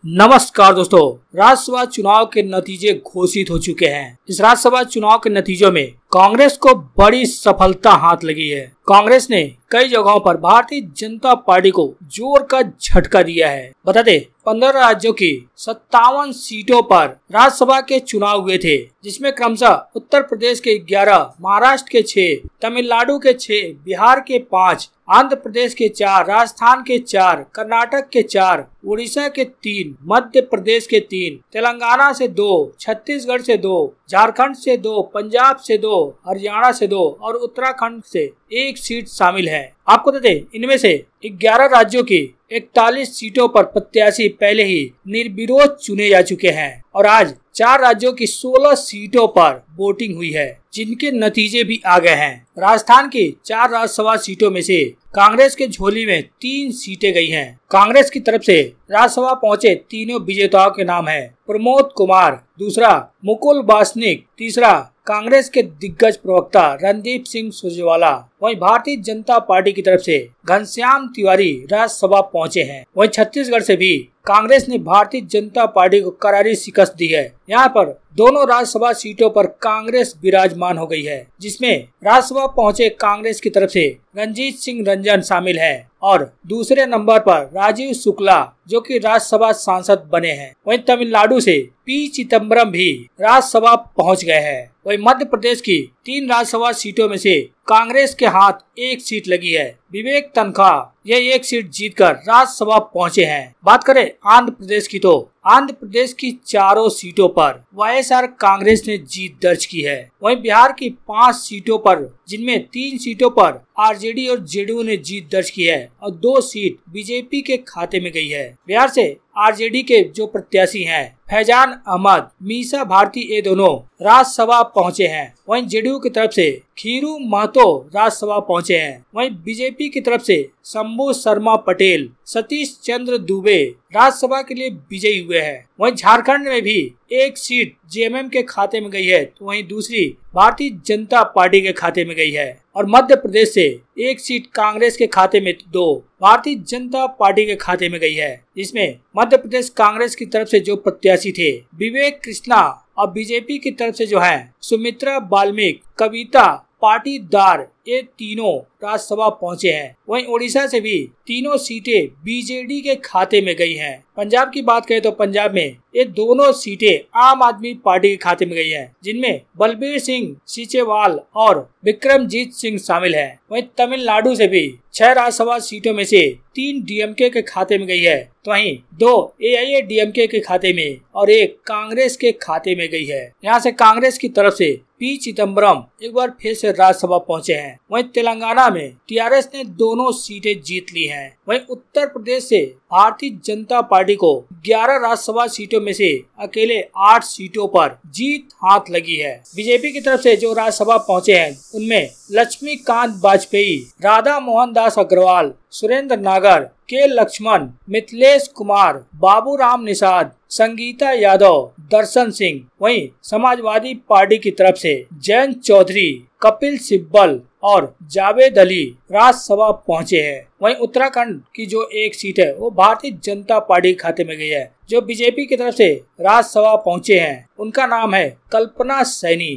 नमस्कार दोस्तों, राज्यसभा चुनाव के नतीजे घोषित हो चुके हैं। इस राज्यसभा चुनाव के नतीजों में कांग्रेस को बड़ी सफलता हाथ लगी है। कांग्रेस ने कई जगहों पर भारतीय जनता पार्टी को जोर का झटका दिया है। बता दें, 15 राज्यों की 57 सीटों पर राज्यसभा के चुनाव हुए थे, जिसमें क्रमशः उत्तर प्रदेश के 11, महाराष्ट्र के 6, तमिलनाडु के 6, बिहार के 5, आंध्र प्रदेश के 4, राजस्थान के 4, कर्नाटक के 4, उड़ीसा के 3, मध्य प्रदेश के 3, तेलंगाना से 2, छत्तीसगढ़ से 2, झारखंड से 2, पंजाब से 2, हरियाणा से 2 और उत्तराखंड से 1 सीट शामिल है। आपको बता दें, इनमें से 11 राज्यों की 41 सीटों पर प्रत्याशी पहले ही निर्विरोध चुने जा चुके हैं और आज 4 राज्यों की 16 सीटों पर वोटिंग हुई है, जिनके नतीजे भी आ गए हैं। राजस्थान की 4 राज्यसभा सीटों में से कांग्रेस के झोली में 3 सीटें गई हैं। कांग्रेस की तरफ से राज्यसभा पहुंचे तीनों विजेताओं के नाम है: प्रमोद कुमार, दूसरा मुकुल वासनिक, तीसरा कांग्रेस के दिग्गज प्रवक्ता रणदीप सिंह सुरजेवाला। वहीं भारतीय जनता पार्टी की तरफ से घनश्याम तिवारी राज्यसभा पहुंचे हैं। वहीं छत्तीसगढ़ से भी कांग्रेस ने भारतीय जनता पार्टी को करारी शिकस्त दी है। यहाँ पर दोनों राज्यसभा सीटों पर कांग्रेस विराजमान हो गई है, जिसमें राज्यसभा पहुंचे कांग्रेस की तरफ से रंजीत सिंह रंजन शामिल है और दूसरे नंबर पर राजीव शुक्ला, जो कि राज्यसभा सांसद बने हैं। वहीं तमिलनाडु से पी चिदम्बरम भी राज्यसभा पहुंच गए हैं। वहीं मध्य प्रदेश की 3 राज्यसभा सीटों में से कांग्रेस के हाथ 1 सीट लगी है। विवेक तन्खा यह 1 सीट जीतकर राज्यसभा पहुंचे हैं। बात करें आंध्र प्रदेश की, तो आंध्र प्रदेश की 4 सीटों पर वाईएसआर कांग्रेस ने जीत दर्ज की है। वहीं बिहार की 5 सीटों पर, जिनमें 3 सीटों पर आरजेडी और जेडीयू ने जीत दर्ज की है और 2 सीट बीजेपी के खाते में गई है। बिहार से आरजेडी के जो प्रत्याशी हैं फैजान अहमद, मीसा भारती, ये दोनों राज्यसभा पहुंचे हैं। वहीं जेडीयू की तरफ से खीरू महतो राज्यसभा पहुंचे हैं। वहीं बीजेपी की तरफ से शंभू शर्मा पटेल, सतीश चंद्र दुबे राज्यसभा के लिए विजयी हुए हैं। वहीं झारखंड में भी 1 सीट जेएमएम के खाते में गई है, तो वहीं दूसरी भारतीय जनता पार्टी के खाते में गई है। और मध्य प्रदेश से 1 सीट कांग्रेस के खाते में, 2 भारतीय जनता पार्टी के खाते में गई है, जिसमें मध्य प्रदेश कांग्रेस की तरफ से जो प्रत्याशी थे विवेक कृष्णा और बीजेपी की तरफ से जो है सुमित्रा बाल्मीकि, कविता पाटीदार, ये तीनों राज्यसभा पहुंचे हैं। वहीं उड़ीसा से भी 3 सीटें बीजेडी के खाते में गई हैं। पंजाब की बात करें तो पंजाब में ये दोनों सीटें आम आदमी पार्टी के खाते में गई हैं, जिनमें बलबीर सिंह सीचेवाल और विक्रमजीत सिंह शामिल हैं। वहीं तमिलनाडु से भी 6 राज्यसभा सीटों में से 3 डीएमके के खाते में गई है, तो वहीं 2 एआईएडीएमके के खाते में और 1 कांग्रेस के खाते में गई है। यहाँ से कांग्रेस की तरफ से पी चिदम्बरम एक बार फिर से राज्यसभा पहुंचे हैं। वहीं तेलंगाना में टीआरएस ने दोनों सीटें जीत ली हैं। वहीं उत्तर प्रदेश से भारतीय जनता पार्टी को 11 राज्यसभा सीटों में से अकेले 8 सीटों पर जीत हाथ लगी है। बीजेपी की तरफ से जो राज्यसभा पहुंचे हैं उनमें लक्ष्मीकांत वाजपेयी, राधा मोहन दास अग्रवाल, सुरेंद्र नागर, के लक्ष्मण, मिथिलेश कुमार, बाबूराम निषाद, संगीता यादव, दर्शन सिंह। वहीं समाजवादी पार्टी की तरफ से जयंत चौधरी, कपिल सिब्बल और जावेद अली राज्यसभा पहुंचे हैं। वहीं उत्तराखंड की जो 1 सीट है वो भारतीय जनता पार्टी के खाते में गई है। जो बीजेपी की तरफ से राज्यसभा पहुंचे हैं उनका नाम है कल्पना सैनी।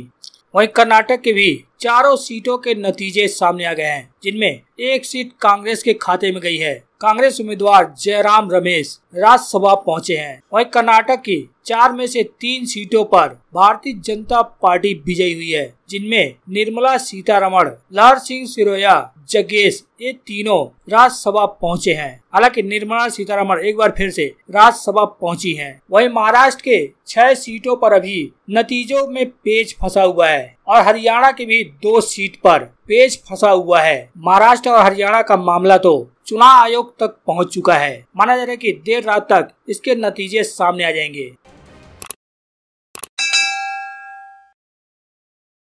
वहीं कर्नाटक के भी 4 सीटों के नतीजे सामने आ गए हैं, जिनमें 1 सीट कांग्रेस के खाते में गई है। कांग्रेस उम्मीदवार जयराम रमेश राज्यसभा पहुंचे हैं। वहीं कर्नाटक की 4 में से 3 सीटों पर भारतीय जनता पार्टी विजयी हुई है, जिनमें निर्मला सीतारमण, लहर सिंह सिरोया, जगेश, ये तीनों राज्यसभा पहुंचे हैं। हालांकि निर्मला सीतारमण एक बार फिर से राज्यसभा पहुंची हैं। वहीं महाराष्ट्र के 6 सीटों पर अभी नतीजों में पेच फंसा हुआ है और हरियाणा की भी 2 सीट पर पेच फंसा हुआ है। महाराष्ट्र और हरियाणा का मामला तो चुनाव आयोग तक पहुंच चुका है। माना जा रहा है कि देर रात तक इसके नतीजे सामने आ जाएंगे।